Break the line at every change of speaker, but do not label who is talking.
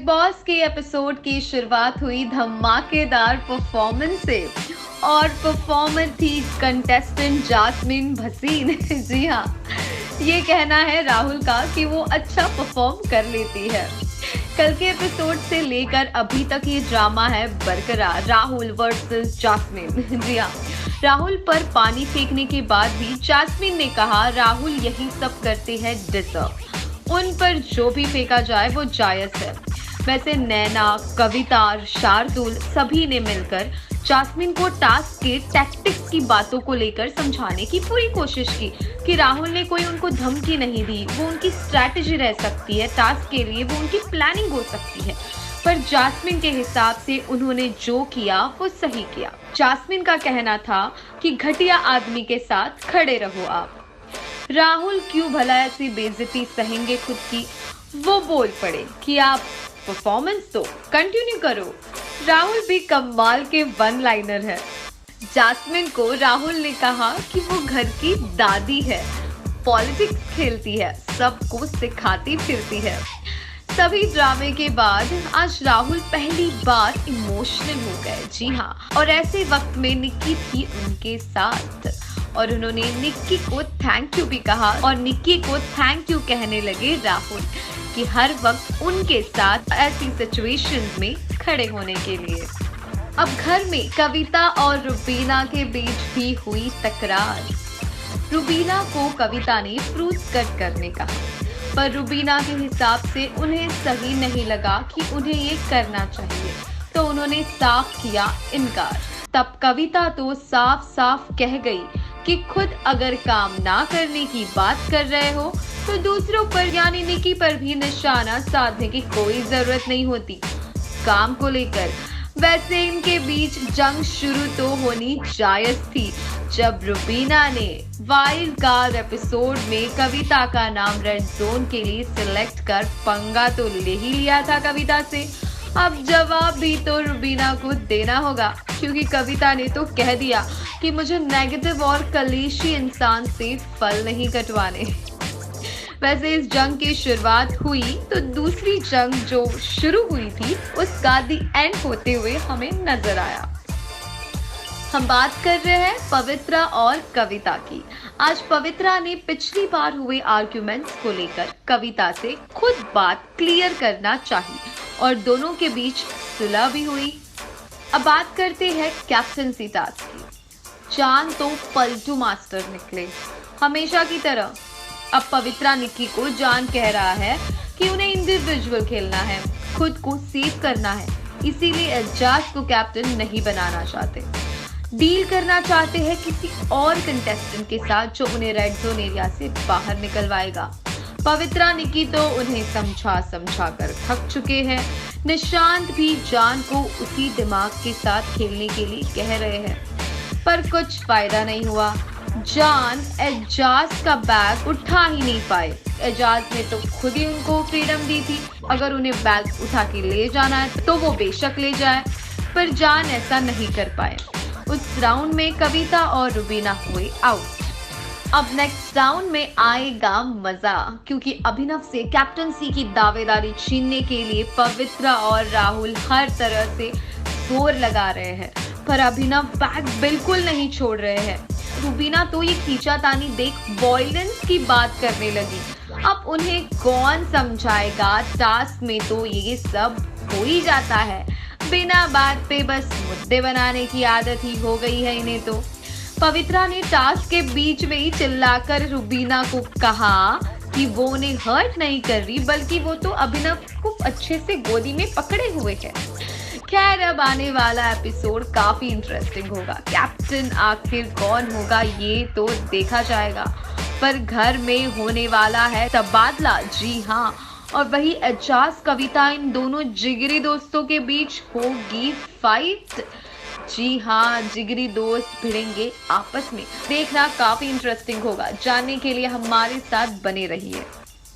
Boss के episode की शुरुआत हुई धमाकेदार परफॉर्मेंस से और परफॉर्मर थी कंटेस्टेंट जास्मिन भसीन। जी हाँ, ये कहना है राहुल का कि वो अच्छा परफॉर्म कर लेती है। कल के एपिसोड से लेकर अभी तक ये ड्रामा है बरकरार, राहुल वर्सेस जास्मिन। जी हाँ, राहुल पर पानी फेंकने के बाद भी जास्मिन ने कहा राहुल यही सब करते हैं डिजर्व, उन पर जो भी फेंका जाए वो जायज है। वैसे नैना, कविता, शार्दुल सभी ने मिलकर जास्मिन को टास्क के टैक्टिक्स की बातों को लेकर समझाने की पूरी कोशिश की कि राहुल ने कोई उनको धमकी नहीं दी, वो उनकी स्ट्रैटेजी रह सकती है, टास्क के लिए वो उनकी प्लानिंग हो सकती है। पर जास्मिन के हिसाब से उन्होंने जो किया वो सही किया। जास्मिन का कहना था कि घटिया आदमी के साथ खड़े रहो आप। राहुल क्यों भला ऐसी बेइज्जती सहेंगे खुद की, वो बोल पड़े कि आप परफॉर्मेंस तो कंटिन्यू करो। राहुल भी कमाल के वन लाइनर है। जास्मिन को राहुल ने कहा कि वो घर की दादी है, पॉलिटिक्स खेलती है, सबको सिखाती फिरती है। सभी ड्रामे के बाद आज राहुल पहली बार इमोशनल हो गए। जी हाँ, और ऐसे वक्त में निक्की थी उनके साथ और उन्होंने निक्की को थैंक यू भी कहा और निक्की को थैंक यू कहने लगे राहुल कि हर वक्त उनके साथ ऐसी सिचुएशंस में खड़े होने के लिए। अब घर में कविता और रुबीना के बीच भी हुई तकरार। रुबीना को कविता ने फ्रूट्स कट करने कहा, पर रुबीना के हिसाब से उन्हें सही नहीं लगा कि उन्हें ये करना चाहिए, तो उन्होंने साफ किया इनकार। तब कविता तो साफ साफ कह गई कि खुद अगर काम ना करने की बात कर रहे हो तो दूसरों पर यानी निक्की पर भी निशाना साधने की कोई जरूरत नहीं होती काम को लेकर। वैसे इनके बीच जंग शुरू तो होनी जायज थी जब रुबीना ने वाइल्ड कार्ड एपिसोड में कविता का नाम रेड जोन के लिए सिलेक्ट कर पंगा तो ले ही लिया था कविता से। अब जवाब भी तो रुबीना को देना होगा, क्योंकि कविता ने तो कह दिया कि मुझे नेगेटिव और कलेशी इंसान से फल नहीं कटवाने। वैसे इस जंग की शुरुआत हुई तो दूसरी जंग जो शुरू हुई थी उसका दी एंड होते हुए हमें नजर आया। हम बात कर रहे हैं पवित्रा और कविता की। आज पवित्रा ने पिछली बार हुए आर्ग्यूमेंट्स को लेकर कविता से खुद बात क्लियर करना चाहिए और दोनों के बीच सुलह भी हुई। अब बात करते हैं कैप्टनसी टास्क की। जान तो पलटू मास्टर निकले हमेशा की तरह। अब पवित्रा निक्की को जान कह रहा है कि उन्हें इंडिविजुअल खेलना है, खुद को सेव करना है, इसीलिए एजाज को कैप्टन नहीं बनाना चाहते। डील करना चाहते हैं किसी और कंटेस्टेंट के साथ जो उन्हें रेड जोन एरिया से बाहर निकलवाएगा। पवित्रा निक्की तो उन्हें समझा कर थक चुके हैं। निशांत भी जान को उसी दिमाग के साथ खेलने के लिए कह रहे हैं, पर कुछ फायदा नहीं हुआ। जान एजाज का बैग उठा ही नहीं पाए। एजाज ने तो खुद ही उनको फ्रीडम दी थी, अगर उन्हें बैग उठा के ले जाना है तो वो बेशक ले जाए, पर जान ऐसा नहीं कर पाए। उस राउंड में कविता और रुबीना हुए आउट। अब नेक्स्ट राउंड में आएगा मजा, क्योंकि अभिनव से कैप्टनसी की दावेदारी छीनने के लिए पवित्रा और राहुल हर तरह से जोर लगा रहे हैं, पर अभिनव बैग बिल्कुल नहीं छोड़ रहे हैं। रुबीना तो ये खींचातानी देख वॉयलेंस की बात करने लगी। अब उन्हें कौन समझाएगा, टास्क में तो ये सब हो ही जाता है। बिना बात पे बस मुद्दे बनाने की आदत ही हो गई है इन्हें तो। पवित्रा ने टास्क के बीच में ही चिल्लाकर रुबीना को कहा कि वो उन्हें हर्ट नहीं कर रही, बल्कि वो तो अभिनव को अच्छे से गोदी में पकड़े हुए है। खैर, अब आने वाला एपिसोड काफी इंटरेस्टिंग होगा। कैप्टन आखिर कौन होगा ये तो देखा जाएगा, पर घर में होने वाला है तबादला। जी हाँ, और वही एजाज कविता इन दोनों जिगरी दोस्तों के बीच होगी फाइट। जी हाँ, जिगरी दोस्त भिड़ेंगे आपस में। देखना काफी इंटरेस्टिंग होगा। जानने के लिए हमारे साथ बने रहिए।